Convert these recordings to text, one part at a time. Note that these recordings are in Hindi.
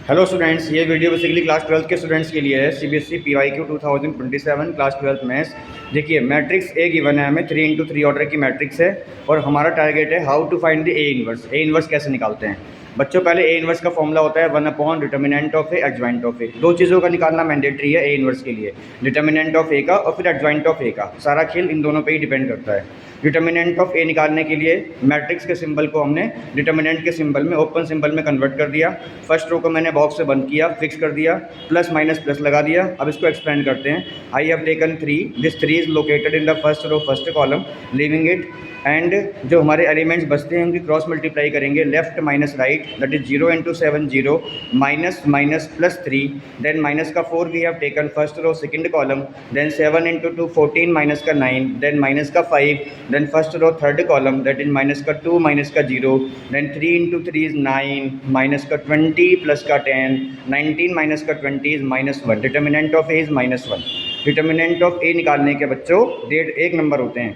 हेलो स्टूडेंट्स, ये वीडियो बेसिकली क्लास 12 के स्टूडेंट्स के लिए है। CBSE PYQ 2027 class 12 maths. देखिए, मैट्रिक्स ए गिवन है हमें, 3x3 ऑर्डर की मैट्रिक्स है और हमारा टारगेट है how to find the A inverse. A inverse कैसे निकालते हैं बच्चों? पहले ए इनवर्स का फॉर्मूला होता है 1 upon determinant of A adjoint of A. दो चीज़ों का निकालना मैंडेटरी है ए इनवर्स के लिए, डिटर्मिनेंट ऑफ ए का और फिर एडजॉइंट ऑफ ए का। सारा खेल इन दोनों पे ही डिपेंड करता है। डिटर्मिनेंट ऑफ ए निकालने के लिए मैट्रिक्स के सिंबल को हमने डिटर्मिनेंट के सिंबल में, ओपन सिंबल में कन्वर्ट कर दिया। फर्स्ट रो को मैंने बॉक्स से बंद किया, फिक्स कर दिया, प्लस माइनस प्लस लगा दिया। अब इसको एक्सपेंड करते हैं। I have taken 3, this 3 is located in the first row first column, leaving it. And जो हमारे एलिमेंट्स बचते हैं उनकी क्रॉस मल्टीप्लाई करेंगे, left minus right, that is 0 into 7 0, minus minus plus 3, then minus का 4 we have taken first row second column, then 7 into 2 14, minus का 9, देन माइनस का 5, then first row third column, that is minus का 2 माइनस का 0, देन 3 इंटू 3 इज 9, माइनस का 20 प्लस का 10, 19 माइनस का 20 is -1। Determinant of A is -1। Determinant of A निकालने के बच्चों 1.5 नंबर होते हैं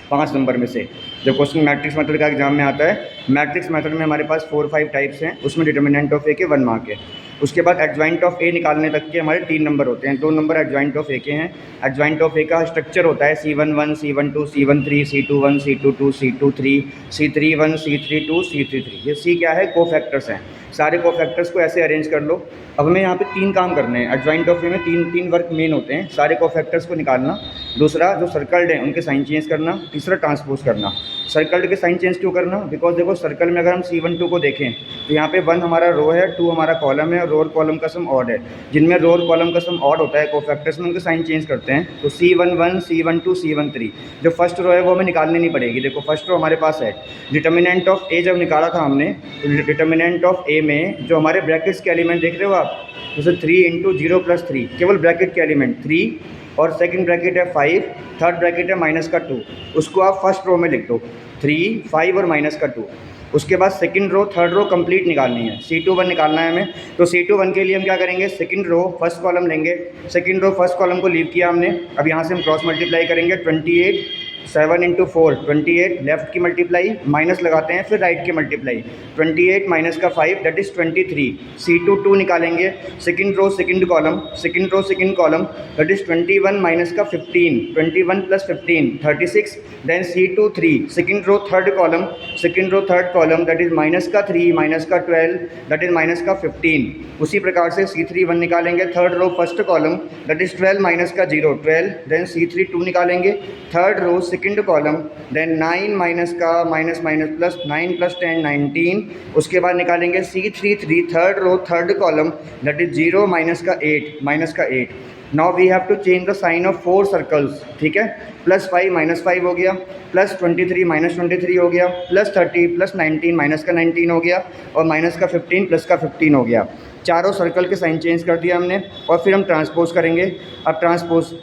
5 नंबर में से। जब क्वेश्चन मैट्रिक्स मेथड का एग्जाम में आता है, मैट्रिक्स मेथड में हमारे पास 4-5 टाइप्स हैं, उसमें डिटर्मिनेंट ऑफ ए के 1 मार्क है। उसके बाद एडजॉइंट ऑफ ए निकालने तक के हमारे 3 नंबर होते हैं, 2 नंबर एडजॉइंट ऑफ ए के हैं। एडजॉइंट ऑफ ए का स्ट्रक्चर होता है C11, C12, C13, C21, C22, C23, C31, C32, C33। ये C क्या है? कोफैक्टर्स हैं। सारे कोफैक्टर्स को ऐसे अरेंज कर लो। अब हमें यहाँ पे 3 काम करने हैं। एडजॉइंट ऑफ ए में 3 वर्क मेन होते हैं, सारे कोफैक्टर्स को निकालना, दूसरा जो सर्कल्ड है उनके साइन चेंज करना, तीसरा ट्रांसपोज करना। सर्कल्ड के साइन चेंज क्यों करना? बिकॉज देखो, सर्कल में अगर हम C12 को देखें तो यहाँ पे 1 हमारा रो है, 2 हमारा कॉलम है और रो और कॉलम का सम ऑड है। जिनमें रो और कॉलम का सम ऑड होता है कोफैक्टर्स में, उनके साइन चेंज करते हैं। तो C11, C12, C13, जो फर्स्ट रो है वो हमें निकालनी नहीं पड़ेगी। देखो, फर्स्ट रो हमारे पास है। डिटर्मिनेंट ऑफ ए जब निकाला था हमने, तो डिटर्मिनेंट ऑफ ए में जो हमारे ब्रैकेट्स के एलिमेंट देख रहे हो आप, जैसे 3 इंटू 0 प्लस 3, केवल ब्रैकेट के एलिमेंट 3 और सेकंड ब्रैकेट है 5, थर्ड ब्रैकेट है माइनस का 2, उसको आप फर्स्ट रो में लिख दो, 3, 5 और माइनस का 2। उसके बाद second row third row complete निकालनी है, C21 निकालना है हमें। तो C21 के लिए हम क्या करेंगे? सेकंड रो फर्स्ट कॉलम लेंगे, सेकंड रो फर्स्ट कॉलम को लीव किया हमने। अब यहाँ से हम क्रॉस मल्टीप्लाई करेंगे, 28, 7 इंटू 4 28, लेफ्ट की मल्टीप्लाई, माइनस लगाते हैं, फिर राइट की मल्टीप्लाई, 28 माइनस का 5, दैट इज़ 23। C22 निकालेंगे, second row second column, second row second column, that is 21 minus का 15, 21 plus 15 36, then C23 second row third column, second row third column, that is minus का 3 माइनस का 12, दैट इज़ माइनस का 15। उसी प्रकार से C31 निकालेंगे, third row first column, that is 12 minus का 0 12, देन C32 निकालेंगे, third row second column, then 9 minus का माइनस माइनस प्लस 9 प्लस 10 19। उसके बाद निकालेंगे C33 third row third column, that is 0 minus का 8 माइनस का 8। Now we have to change the sign of 4 circles, ठीक है। +5 -5 हो गया, +23 -23 हो गया, +30 +19 माइनस का 19 हो गया और माइनस का 15 प्लस का 15 हो गया। चारों सर्कल के साइन चेंज कर दिया हमने और फिर हम ट्रांसपोज करेंगे। अब ट्रांसपोज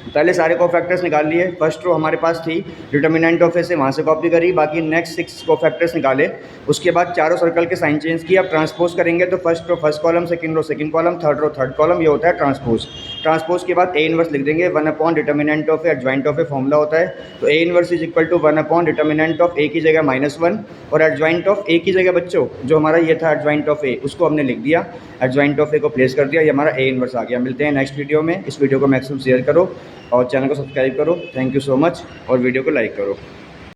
पहले सारे कोफैक्टर्स निकाल लिए। फर्स्ट रो हमारे पास थी, डिटर्मिनेंट ऑफ ए से वहाँ से कॉपी करी, बाकी नेक्स्ट 6 कोफैक्टर्स निकाले। उसके बाद चारों सर्कल के साइन चेंज किया। अब ट्रांसपोज करेंगे तो first row first column, second row second column, third row third column, ये होता है ट्रांसपोज। ट्रांसपोज के बाद ए इनवर्स लिख देंगे, 1 upon determinant of A adjoint of A formula होता है। तो A inverse is equal to 1 upon determinant of A की जगह -1 और एडजॉइंट ऑफ ए की जगह बच्चों जो हमारा ये था एडजॉइंट ऑफ ए, उसको हमने लिख दिया, एडजॉइंट ऑफ ए को प्लेस कर दिया, ये हमारा ए इनवर्स आ गया। मिलते हैं नेक्स्ट वीडियो में। इस वीडियो को मैक्सिमम शेयर करो और चैनल को सब्सक्राइब करो। थैंक यू सो मच और वीडियो को लाइक करो।